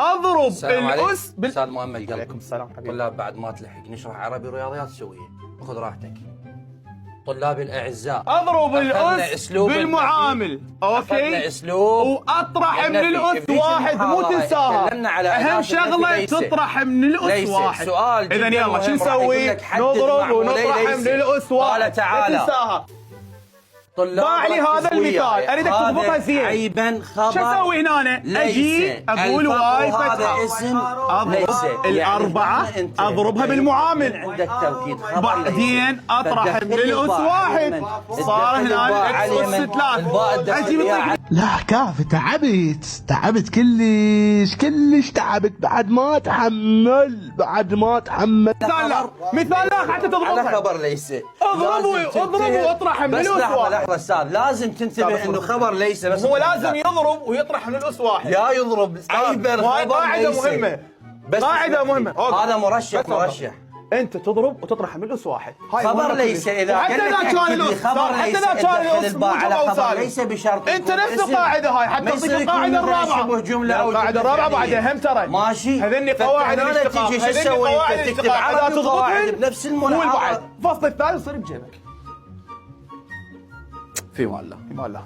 اضرب السلام عليكم. الاس استاذ مؤمل قلب. عليكم السلام حبيبي. طلاب بعد ما تلحق نشرح عربي رياضيات سويه، خذ راحتك. طلابي الاعزاء، اضرب أخذنا الاس أسلوب بالمعامل، أخذنا اوكي، أسلوب واطرح من النبي. الاس بذيك واحد مو المحاضرة تنساها. تكلمنا على اهم أهداف شغله النبي. ليس تطرح من الاس ليس واحد. سؤال جداً اذا يلا مهم، شو راح يقول نسوي؟ لك حدد نضرب معمولي ونطرح ليس. من الاس واحد. قال تعالى. لا تنساها. طلاب ضاع لي هذا ركزوا المثال، وياي. اريدك هذا تضبطها زين. عيبا خبر. شو اسوي هنا أنا؟ اجي اقول واي هذا فتحه، اسم اضرب ليس. الاربعه يعني أنت اضربها بالمعامل، عندك توكيد خبر بعدين اطرح فدخل من الاس الباء واحد، علما. صار تدخل هنا الباء الاكس اس علما. الباء 3. تدخل اجي فيها من لا كافي، تعبت كلش تعبت بعد ما اتحمل مثال لا حتى على تضربها. خبر ليس. اضربوا لازم تنتبه. اضربوا واطرح من بس الاس لحظة واحد. لحظة استاذ، لازم تنتبه انه خبر ليس بس. هو لازم يضرب ويطرح من الاس واحد. يا يضرب عيبا وهاي خبر قاعده ليس. مهمه، بس قاعده مهمه. هذا مرشح بس والله. مرشح. انت تضرب وتطرح من الاس واحد. هاي خبر مهمة ليس كلش. اذا وحتى قال لك اذا كان أكد لي الاس، خبر حتى ليس اذا كان ادخل الاس الباء على موجب او خبر سالب. ليس بشرط انت يكون نفس اسم. القاعده هاي، ما حتى يصير اعطيك يكون القاعده مثلاً الرابعه. شبه جمله او القاعده جملة الرابعه فعلية. بعدها هم ترى ماشي. هذني قواعد فأنت الاشتقاق، تيجي شو هذني تسوي؟ قواعد أنت تكتب الاشتقاق. عربي اذا وقواعد تضبطهن بنفس مو البعض. المنحدر. الفصل الثالث يصير بجيبك. في والله. ما الله.